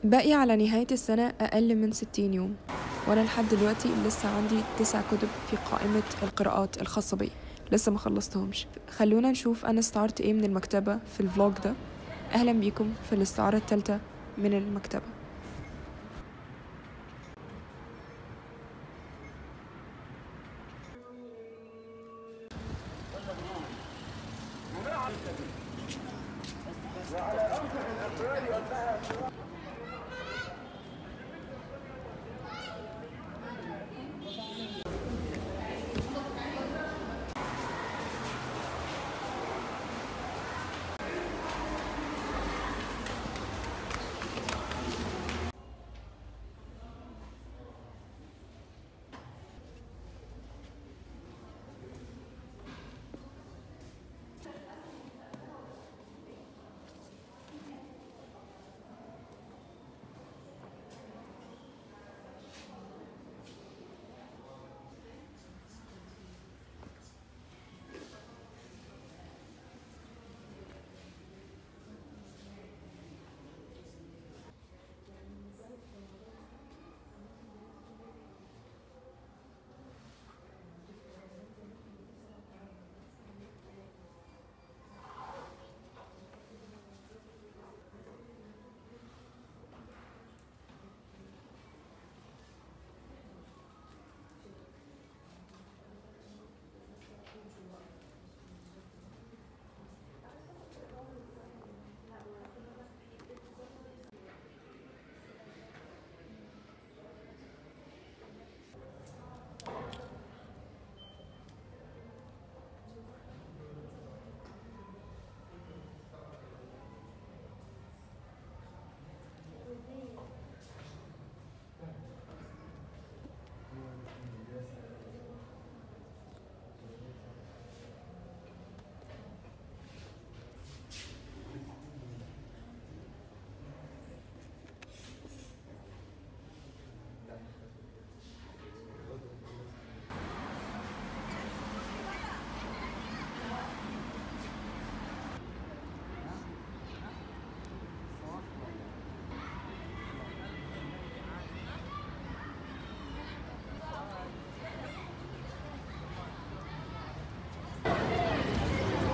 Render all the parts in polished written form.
باقي على نهاية السنة أقل من 60 يوم، وأنا لحد دلوقتي لسه عندي 9 كتب في قائمة القراءات الخاصة بي، لسه ما خلصتهمش. خلونا نشوف أنا استعرت إيه من المكتبة في الفلوج ده. أهلا بيكم في الاستعارة الثالثة من المكتبة.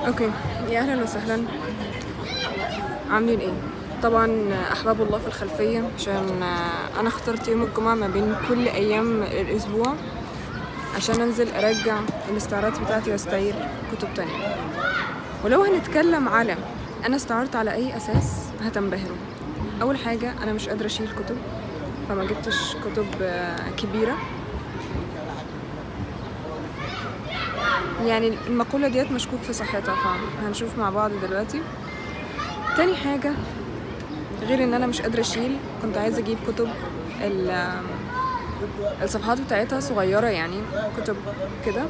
اوكي، يا اهلا وسهلا، عاملين ايه؟ طبعا احباب الله في الخلفيه، عشان انا اخترت يوم الجمعه ما بين كل ايام الاسبوع عشان انزل ارجع الاستعارات بتاعتي واستعير كتب تانية. ولو هنتكلم على انا استعرت على اي اساس هتنبهروا. اول حاجه انا مش قادره اشيل كتب، فما جبتش كتب كبيره. يعني المقولة ديت مشكوك في صحتها، فهنشوف مع بعض دلوقتي. تاني حاجة، غير ان انا مش قادرة اشيل، كنت عايزة اجيب كتب الصفحات بتاعتها صغيرة، يعني كتب كده،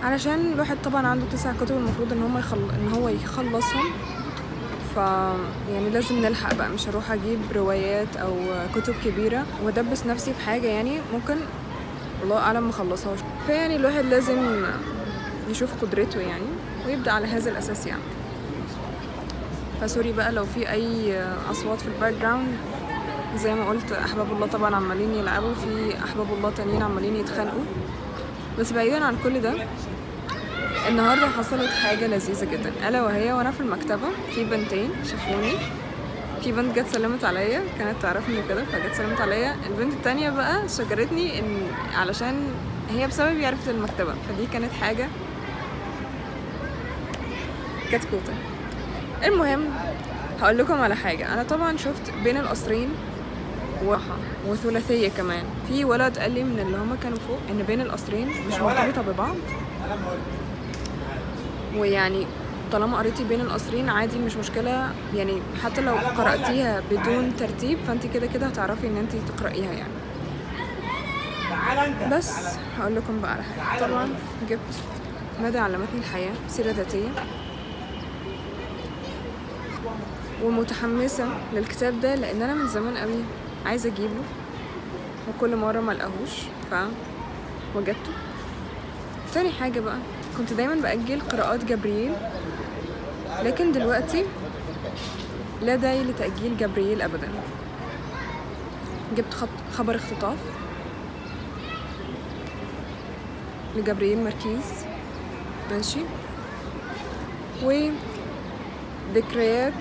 علشان الواحد طبعا عنده 9 كتب المفروض ان هو يخلصهم. يعني لازم نلحق بقى، مش هروح اجيب روايات او كتب كبيرة وادبس نفسي في حاجة يعني ممكن الله اعلم مخلصهاش. فيعني الواحد لازم يشوف قدرته يعني ويبدأ على هذا الاساس يعني. فسوري بقى لو في اي اصوات في الباك جراوند. زي ما قلت احباب الله طبعا عمالين يلعبوا، في احباب الله تانيين عمالين يتخانقوا. بس بعيدا عن كل ده، النهارده حصلت حاجه لذيذه جدا، الا وهي وانا في المكتبه في بنتين شافوني. في بنت جت سلمت عليا، كانت تعرفني كده فجت سلمت عليا. البنت التانية بقى شكرتني ان علشان هي بسببي عرفت المكتبه، فدي كانت حاجه كتكوته. المهم هقول لكم على حاجه. انا طبعا شفت بين القصرين وثلاثيه كمان. في ولد قال لي من اللي هما كانوا فوق ان بين القصرين مش مرتبطه ببعض، ويعني طالما قريتي بين القصرين عادي مش مشكله، يعني حتى لو قراتيها بدون ترتيب فانت كده كده هتعرفي ان انت تقرايها يعني. بس هقول لكم بقى على حاجه. طبعا جبت ماذا علمتني الحياه، سيره ذاتيه، ومتحمسه للكتاب ده لان انا من زمان قوي عايزه اجيبه وكل مره ما لقاهوش فوجدته. تاني حاجه بقى، كنت دايما باجل قراءات جبريل، لكن دلوقتي لا داعي لتاجيل جبريل ابدا. جبت خبر اختطاف لجبريل ماركيز، ماشي، وذكريات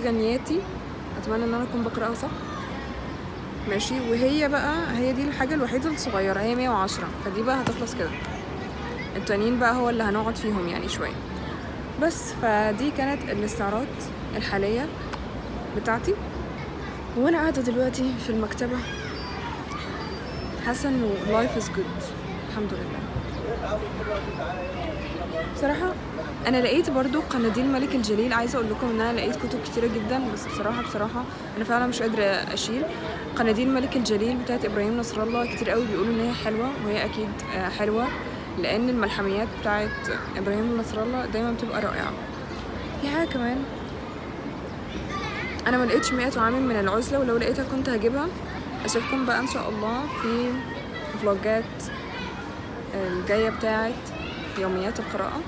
غنياتي، اتمنى ان انا اكون بقراها صح، ماشي. وهي بقى هي دي الحاجه الوحيده الصغيره، هي 110، فدي بقى هتخلص كده، التانيين بقى هو اللي هنقعد فيهم يعني شويه بس. فدي كانت الاستعارات الحاليه بتاعتي، وانا قاعده دلوقتي في المكتبه حاسه انه life is good الحمد لله. بصراحه انا لقيت برضو قناديل الملك الجليل، عايزه اقول لكم ان انا لقيت كتب كتيره جدا، بس بصراحه انا فعلا مش قادره اشيل قناديل الملك الجليل بتاعت ابراهيم نصر الله. كتير قوي بيقولوا ان هي حلوه، وهي اكيد حلوه، لان الملحميات بتاعت ابراهيم نصر الله دايما بتبقى رائعه. في حاجه كمان، انا ما لقيتش 100 عام من العزله، ولو لقيتها كنت هجيبها. اشوفكم بقى ان شاء الله في فلوجات الجايه بتاعت يوميات القراءه.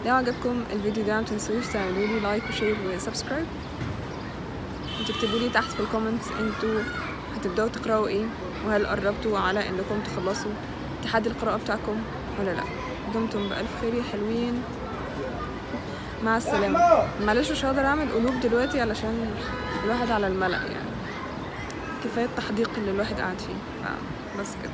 لو عجبكم الفيديو ده متنسوش تعملوا لي لايك وشير وسبسكرايب، وتكتبوا لي تحت في الكومنتس انتوا هتبداوا تقراوا ايه، وهل قربتوا على انكم تخلصوا تحدي القراءه بتاعكم ولا لا. دمتم بالف خير يا حلوين، مع السلامه. معلش مش هقدر اعمل قلوب دلوقتي علشان الواحد على الملأ، يعني كفايه التحديق اللي الواحد قاعد فيه، بس كده.